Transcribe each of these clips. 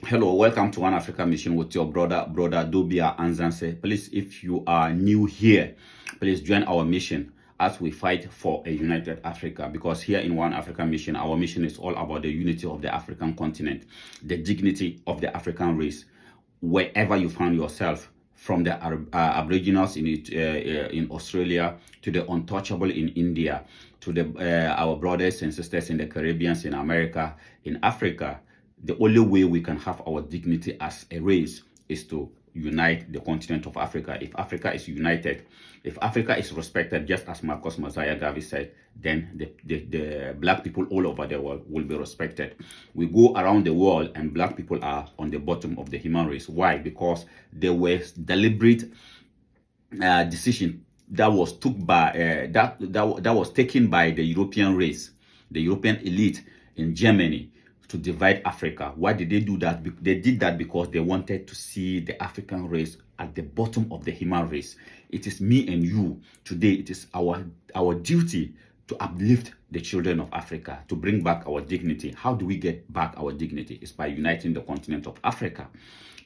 Hello, welcome to One Africa Mission with your brother Dobia Anzanse. Please, if you are new here, please join our mission as we fight for a united Africa. Because here in One Africa Mission, our mission is all about the unity of the African continent, the dignity of the African race, wherever you find yourself, from the Aboriginals in Australia to the untouchable in India, to the our brothers and sisters in the Caribbean, in America, in Africa. The only way we can have our dignity as a race is to unite the continent of Africa. If Africa is united, if Africa is respected, just as Marcus Mosiah Garvey said, then the black people all over the world will be respected. We go around the world and black people are on the bottom of the human race. Why? Because there was deliberate decision that was took by that was taken by the European race, the European elite in Germany, to divide Africa. Why did they do that? They did that because they wanted to see the African race at the bottom of the human race. It is me and you today. It is our duty to uplift the children of Africa, to bring back our dignity. How do we get back our dignity? It's by uniting the continent of Africa.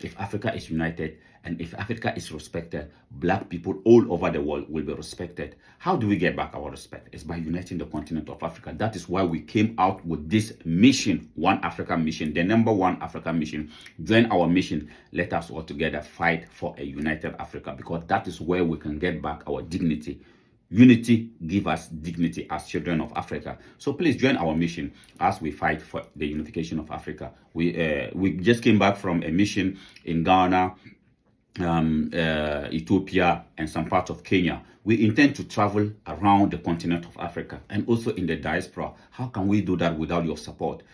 If Africa is united and if Africa is respected, black people all over the world will be respected. How do we get back our respect? It's by uniting the continent of Africa. That is why we came out with this mission, One Africa Mission, the number one Africa mission. Join our mission. Let us all together fight for a united Africa, because that is where we can get back our dignity. Unity give us dignity as children of Africa. So please join our mission as we fight for the unification of Africa. We just came back from a mission in Ghana, Ethiopia, and some parts of Kenya. We intend to travel around the continent of Africa and also in the diaspora. How can we do that without your support?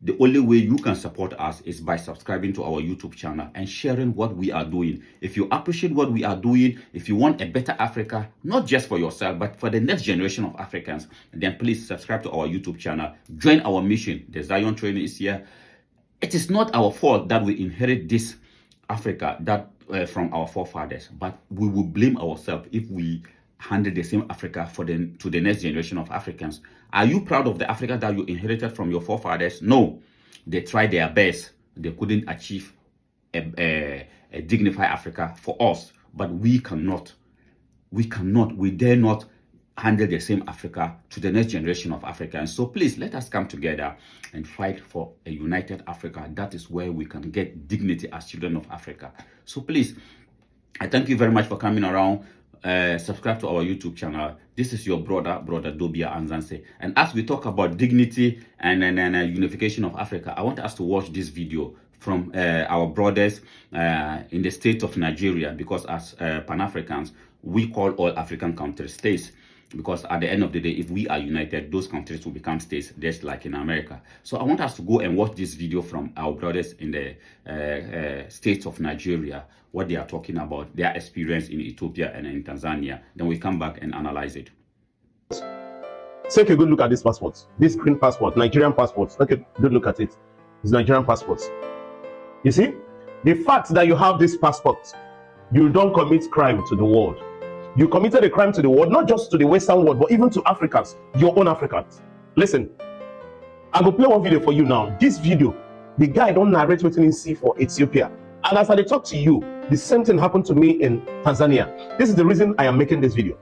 The only way you can support us is by subscribing to our YouTube channel and sharing what we are doing. If you appreciate what we are doing, if you want a better Africa, not just for yourself, but for the next generation of Africans, then please subscribe to our YouTube channel. Join our mission. The Zion training is here. It is not our fault that we inherit this Africa from our forefathers, but we will blame ourselves if we handle the same Africa to the next generation of Africans. Are you proud of the Africa that you inherited from your forefathers? No. They tried their best. They couldn't achieve a dignified Africa for us. But we cannot. We dare not handle the same Africa to the next generation of Africans. So please, let us come together and fight for a united Africa. That is where we can get dignity as children of Africa. So please, I thank you very much for coming around. Subscribe to our YouTube channel. This is your brother Dobia Anzanse, and as we talk about dignity and unification of Africa, I want us to watch this video from our brothers in the state of Nigeria, because as Pan-Africans, we call all African countries states, because at the end of the day, if we are united, those countries will become states, just like in America. So I want us to go and watch this video from our brothers in the states of Nigeria, what they are talking about, their experience in Ethiopia and in Tanzania. Then we come back and analyze it. Take a good look at this passport, this green passport, Nigerian passport. Take a good look at it. It's Nigerian passport. You see, the fact that you have this passport, you don't commit crime to the world. You committed a crime to the world, not just to the Western world, but even to Africans, your own Africans. Listen, I'm going to play one video for you now. This video, the guy don't narrate what he see for Ethiopia. And as I talk to you, the same thing happened to me in Tanzania. This is the reason I am making this video.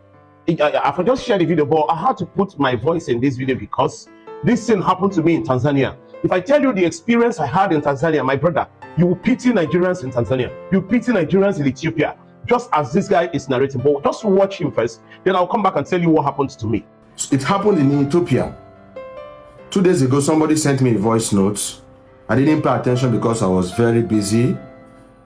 I just shared the video, but I had to put my voice in this video because this thing happened to me in Tanzania. If I tell you the experience I had in Tanzania, my brother, you will pity Nigerians in Tanzania. You pity Nigerians in Ethiopia, just as this guy is narrating. But just watch him first, then I'll come back and tell you what happened to me. It happened in Ethiopia. 2 days ago, somebody sent me a voice note. I didn't pay attention because I was very busy.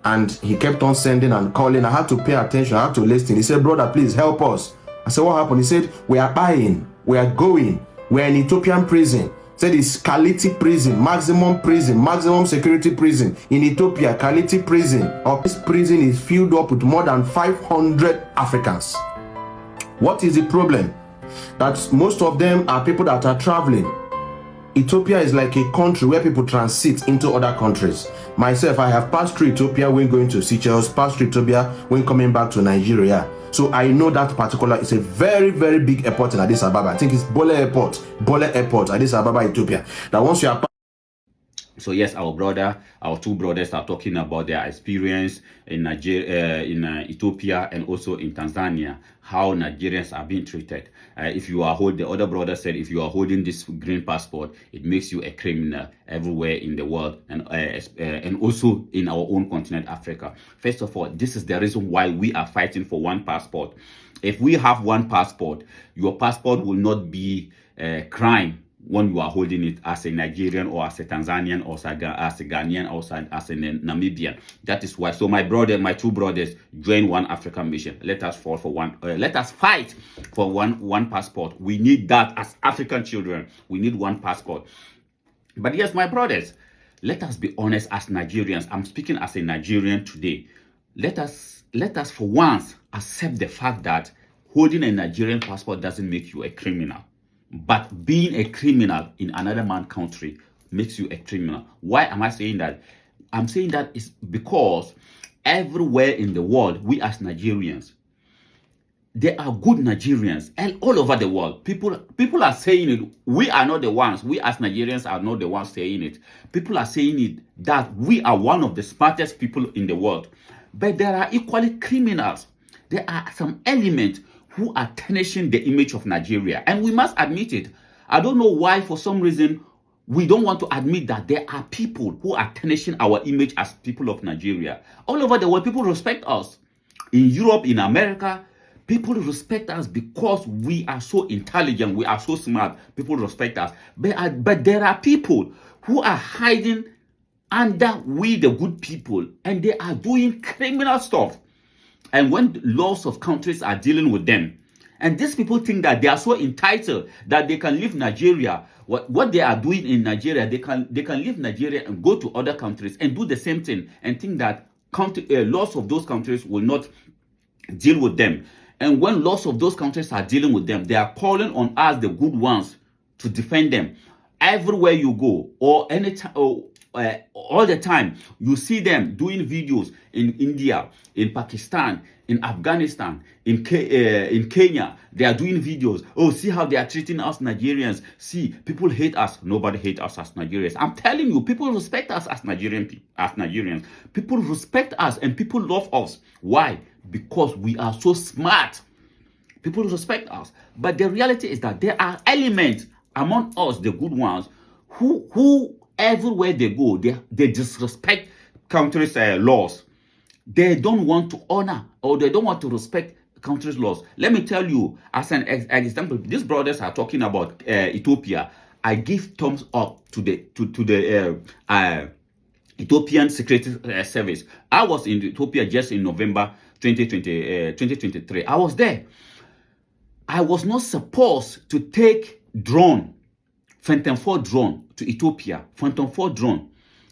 And he kept on sending and calling. I had to pay attention. I had to listen. He said, brother, please help us. I said, what happened? He said, we are buying. We are going. We're in Ethiopian prison. He said it's Kaliti prison, maximum security prison in Ethiopia, Kaliti prison. This prison is filled up with more than 500 Africans. What is the problem? That most of them are people that are traveling. Ethiopia is like a country where people transit into other countries. Myself, I have passed through Ethiopia when going to Seychelles, passed through Ethiopia when coming back to Nigeria. So I know that particular, it's a very, very big airport in Addis Ababa. I think it's Bole Airport, Addis Ababa, Ethiopia. That once you are... So yes, our two brothers are talking about their experience in Nigeria, in Ethiopia, and also in Tanzania, how Nigerians are being treated. If you are the other brother said, if you are holding this green passport, it makes you a criminal everywhere in the world, and also in our own continent, Africa. First of all, this is the reason why we are fighting for one passport. If we have one passport, your passport will not be a crime when you are holding it as a Nigerian or as a Tanzanian or as a Ghanaian or as a Namibian. That is why. So my two brothers join one African mission. Let us fall for one. Let us fight for one passport. We need that as African children. We need one passport. But yes, my brothers, let us be honest as Nigerians. I'm speaking as a Nigerian today. Let us for once accept the fact that holding a Nigerian passport doesn't make you a criminal. But being a criminal in another man's country makes you a criminal. Why am I saying that? I'm saying that it's because everywhere in the world, we as Nigerians, there are good Nigerians and all over the world. People are saying it. We are not the ones. We as Nigerians are not the ones saying it. People are saying it that we are one of the smartest people in the world. But there are equally criminals. There are some elements who are tarnishing the image of Nigeria. And we must admit it. I don't know why, for some reason, we don't want to admit that there are people who are tarnishing our image as people of Nigeria. All over the world, people respect us. In Europe, in America, people respect us because we are so intelligent, we are so smart. People respect us. But there are people who are hiding under we, the good people, and they are doing criminal stuff. And when laws of countries are dealing with them, and these people think that they are so entitled that they can leave Nigeria, what they are doing in Nigeria, they can leave Nigeria and go to other countries and do the same thing and think that laws of those countries will not deal with them. And when laws of those countries are dealing with them, they are calling on us, the good ones, to defend them. Everywhere you go, or anytime, all the time, you see them doing videos in India, in Pakistan, in Afghanistan, in Kenya. They are doing videos. Oh, see how they are treating us Nigerians. See, people hate us. Nobody hates us as Nigerians. I'm telling you, people respect us as Nigerians. People respect us and people love us. Why? Because we are so smart. People respect us. But the reality is that there are elements among us, the good ones, who everywhere they go, they disrespect countries' laws. They don't want to honor or they don't want to respect countries' laws. Let me tell you, as an example, these brothers are talking about Ethiopia. I give thumbs up to the Ethiopian Security Service. I was in Ethiopia just in November 2023. I was there. I was not supposed to take Phantom 4 drone to Ethiopia. Phantom 4 drone,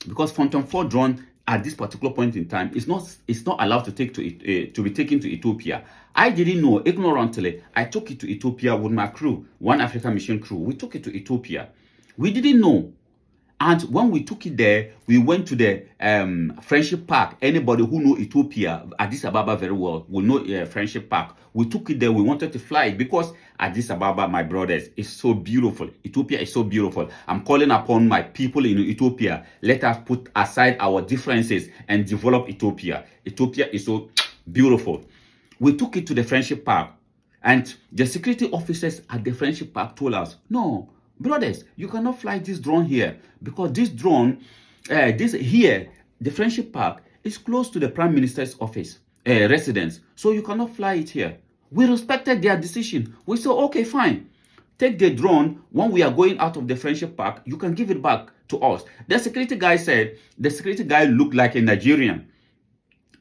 because Phantom 4 drone at this particular point in time is not allowed to be taken to Ethiopia. I didn't know. Ignorantly, I took it to Ethiopia with my crew, one African mission crew. We took it to Ethiopia. We didn't know. And when we took it there, we went to the Friendship Park. Anybody who know Ethiopia, Addis Ababa very well, will know Friendship Park. We took it there. We wanted to fly it because Addis Ababa, my brothers, is so beautiful. Ethiopia is so beautiful. I'm calling upon my people in Ethiopia. Let us put aside our differences and develop Ethiopia. Ethiopia is so beautiful. We took it to the Friendship Park. And the security officers at the Friendship Park told us, no, brothers, you cannot fly this drone here because this drone, the Friendship Park is close to the Prime Minister's office, residence. So you cannot fly it here. We respected their decision. We said, okay, fine. Take the drone. When we are going out of the Friendship Park, you can give it back to us. The security guy looked like a Nigerian.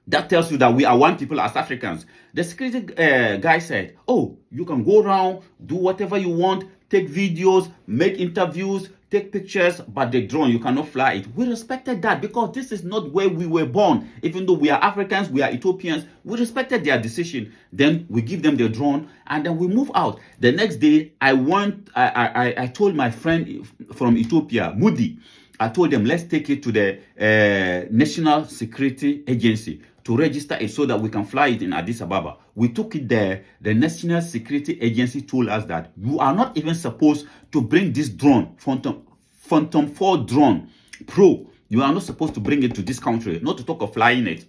That tells you that we are one people as Africans. The security guy said, oh, you can go around, do whatever you want, take videos, make interviews, take pictures, but the drone, you cannot fly it. We respected that because this is not where we were born. Even though we are Africans, we are Ethiopians, we respected their decision. Then we give them the drone and then we move out. The next day, I told my friend from Ethiopia, Moody, I told them, let's take it to the National Security Agency to register it so that we can fly it in Addis Ababa. We took it there. The National Security Agency told us that you are not even supposed to bring this drone, Phantom 4 drone Pro, You are not supposed to bring it to this country, not to talk of flying it.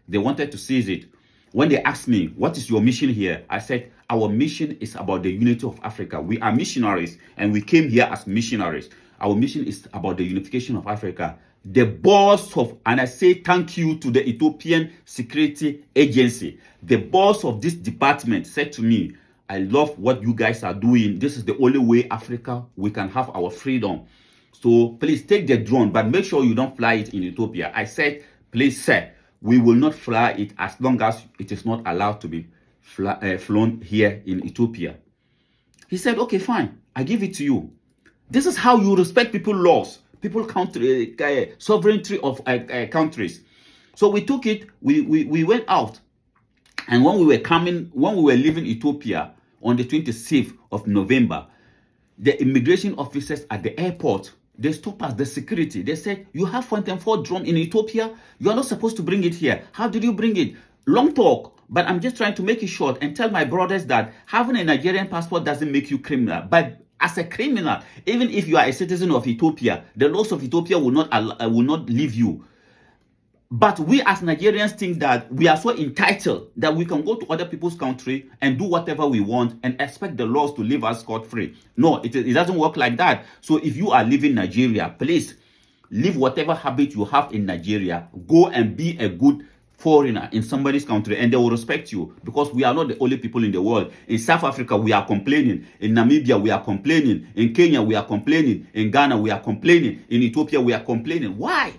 They wanted to seize it. When they asked me, what is your mission here? I said, our mission is about the unity of Africa. We are missionaries, and we came here as missionaries. Our mission is about the unification of Africa. The boss of, and I say thank you to the Ethiopian Security Agency. The boss of this department said to me, I love what you guys are doing. This is the only way Africa, we can have our freedom. So please take the drone, but make sure you don't fly it in Ethiopia. I said, please, sir, we will not fly it as long as it is not allowed to be flown here in Ethiopia. He said, okay, fine, I give it to you. This is how you respect people's laws, people's country, sovereignty of countries. So we took it, we went out. And when we were leaving Ethiopia on the 26th of November, the immigration officers at the airport, they stopped us, the security. They said, you have 4 drone in Ethiopia? You are not supposed to bring it here. How did you bring it? Long talk, but I'm just trying to make it short and tell my brothers that having a Nigerian passport doesn't make you criminal. But as a criminal, even if you are a citizen of Ethiopia, the laws of Ethiopia will not leave you. But we as Nigerians think that we are so entitled that we can go to other people's country and do whatever we want and expect the laws to leave us scot-free. No, it doesn't work like that. So if you are leaving Nigeria, please leave whatever habit you have in Nigeria. Go and be a good foreigner in somebody's country, and they will respect you, because we are not the only people in the world. In South Africa, we are complaining. In Namibia, we are complaining. In Kenya, we are complaining. In Ghana, we are complaining. In Ethiopia, we are complaining. Why?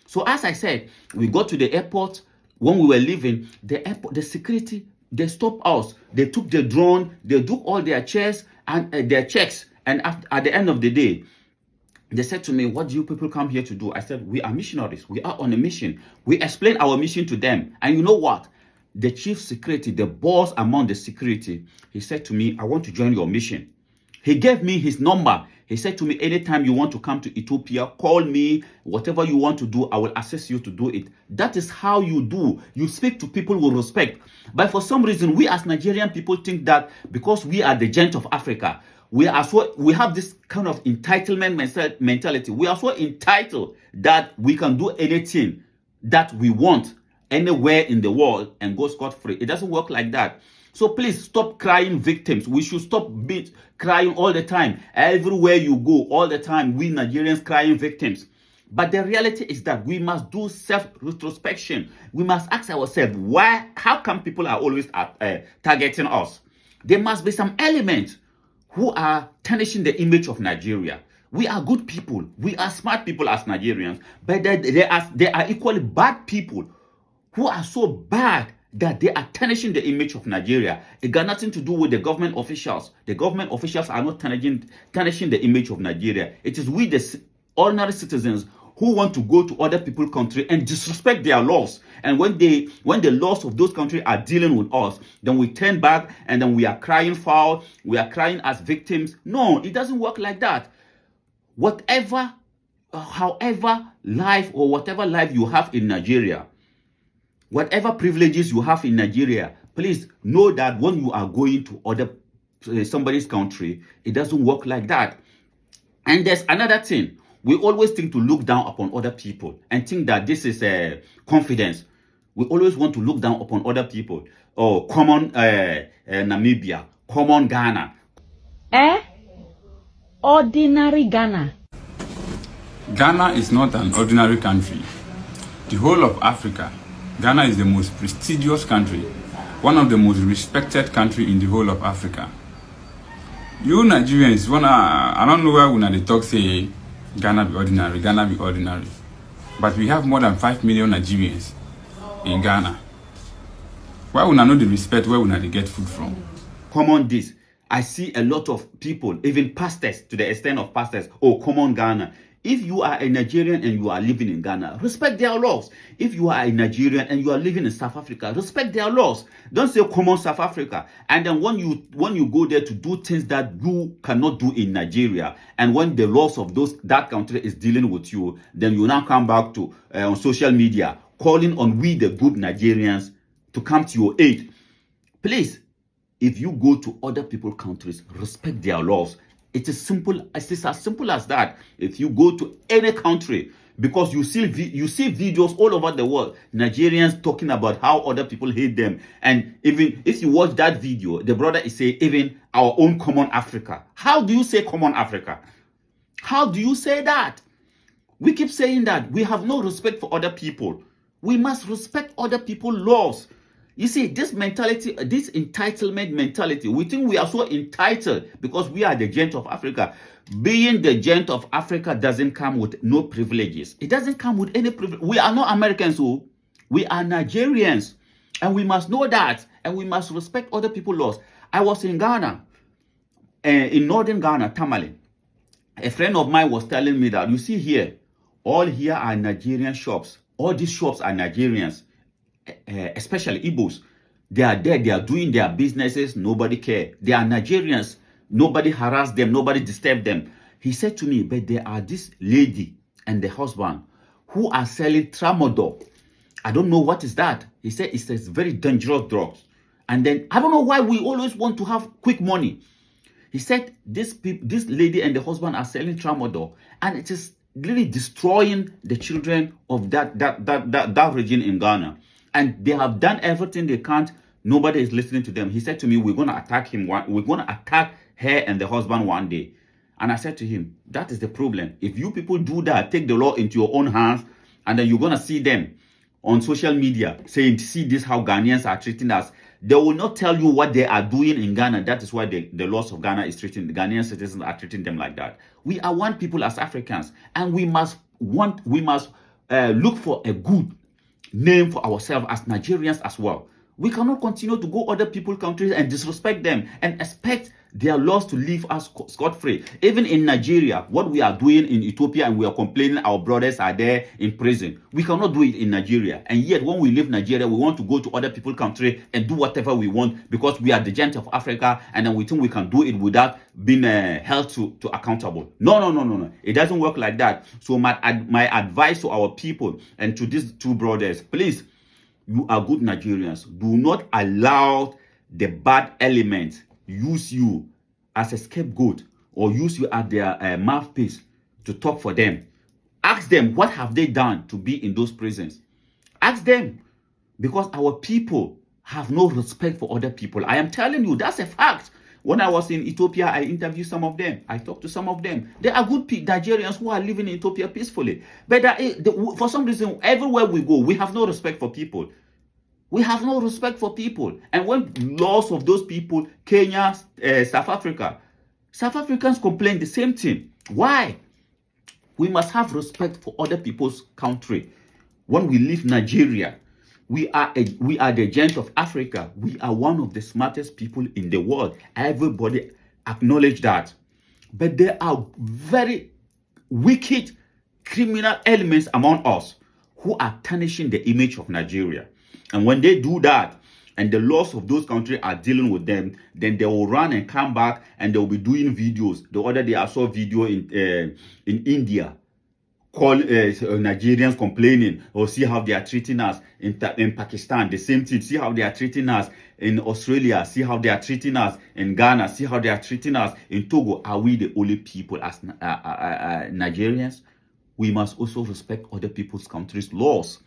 So as I said, we got to the airport. When we were leaving, the security, they stopped us. They took the drone, they took all their checks and their checks. And at the end of the day, they said to me, what do you people come here to do? I said, we are missionaries. We are on a mission. We explained our mission to them. And you know what? The chief security, the boss among the security, he said to me, I want to join your mission. He gave me his number. He said to me, anytime you want to come to Ethiopia, call me. Whatever you want to do, I will assist you to do it. That is how you do. You speak to people with respect. But for some reason, we as Nigerian people think that because we are the giant of Africa, we have this kind of entitlement mentality. We are so entitled that we can do anything that we want anywhere in the world and go scot-free. It doesn't work like that. So please stop crying victims. We should stop crying all the time. Everywhere you go, all the time, we Nigerians crying victims. But the reality is that we must do self-retrospection. We must ask ourselves, how come people are always targeting us? There must be some elements who are tarnishing the image of Nigeria. We are good people. We are smart people as Nigerians. But there are equally bad people who are so bad that they are tarnishing the image of Nigeria. It got nothing to do with the government officials. The government officials are not tarnishing the image of Nigeria. It is we, the ordinary citizens, who want to go to other people's country and disrespect their laws. And when the laws of those countries are dealing with us, then we turn back and then we are crying foul. We are crying as victims. No, it doesn't work like that. However life you have in Nigeria, whatever privileges you have in Nigeria, please know that when you are going to somebody's country, it doesn't work like that. And there's another thing. We always think to look down upon other people and think that this is confidence. We always want to look down upon other people. Oh, common Namibia, common Ghana. Ordinary Ghana. Ghana is not an ordinary country. The whole of Africa, Ghana is the most prestigious country, one of the most respected countries in the whole of Africa. You Nigerians, I don't know where they talk say Ghana be ordinary. But we have more than 5 million Nigerians in Ghana. Why would I know the respect where would I get food from? Common this. I see a lot of people, even pastors, to the extent of pastors, common Ghana. If you are a Nigerian and you are living in Ghana, respect their laws. If you are a Nigerian and you are living in South Africa, respect their laws. Don't say common South Africa. And then when you go there to do things that you cannot do in Nigeria, and when the laws of that country is dealing with you, then you now come back to on social media calling on we the good Nigerians to come to your aid. Please, if you go to other people's countries, respect their laws. It is simple. It's as simple as that. If you go to any country, because you see videos all over the world, Nigerians talking about how other people hate them. And even if you watch that video, the brother is saying even our own common Africa. How do you say common Africa? How do you say that? We keep saying that we have no respect for other people. We must respect other people's laws. You see, this mentality, this entitlement mentality, we think we are so entitled because we are the giant of Africa. Being the giant of Africa doesn't come with no privileges. It doesn't come with any privilege. We are not Americans, who we are Nigerians, and we must know that, and we must respect other people's laws. I was in Ghana, in northern Ghana, Tamale. A friend of mine was telling me that, you see here, all here are Nigerian shops. All these shops are Nigerians, especially Igbos. They are there, they are doing their businesses, nobody care. They are Nigerians, nobody harass them, nobody disturb them. He said to me, but there are this lady and the husband who are selling tramadol. I don't know what is that. He said it's very dangerous drugs. And then, I don't know why we always want to have quick money. He said this lady and the husband are selling tramadol, and it is really destroying the children of that region in Ghana. And they have done everything they can. Nobody is listening to them. He said to me, we're going to attack him. We're going to attack her and the husband one day. And I said to him, that is the problem. If you people do that, take the law into your own hands, and then you're going to see them on social media saying, see this, how Ghanaians are treating us. They will not tell you what they are doing in Ghana. That is why the laws of Ghana is treating, the Ghanaian citizens are treating them like that. We are one people as Africans, and we must look for a good name for ourselves as Nigerians as well. We cannot continue to go other people's countries and disrespect them and expect their laws to leave us scot-free. Even in Nigeria, what we are doing in Ethiopia, and we are complaining our brothers are there in prison. We cannot do it in Nigeria. And yet when we leave Nigeria, we want to go to other people's country and do whatever we want because we are the giant of Africa, and then we think we can do it without being held to accountable. No. It doesn't work like that. So my advice to our people and to these two brothers, please, you are good Nigerians. Do not allow the bad elements use you as a scapegoat or use you as their mouthpiece to talk for them. Ask them, what have they done to be in those prisons? Ask them, because our people have no respect for other people. I am telling you, that's a fact. When I was in Ethiopia, I interviewed some of them. I talked to some of them. They are good Nigerians who are living in Ethiopia peacefully. But for some reason, everywhere we go, we have no respect for people. We have no respect for people. And when laws of those people, Kenya, South Africans complain the same thing. Why? We must have respect for other people's country. When we leave Nigeria, we are the giant of Africa. We are one of the smartest people in the world. Everybody acknowledge that. But there are very wicked criminal elements among us who are tarnishing the image of Nigeria. And when they do that, and the laws of those countries are dealing with them, then they will run and come back, and they will be doing videos. The other day I saw a video in India, Nigerians complaining, or see how they are treating us in Pakistan. The same thing. See how they are treating us in Australia. See how they are treating us in Ghana. See how they are treating us in Togo. Are we the only people as Nigerians? We must also respect other people's countries' laws.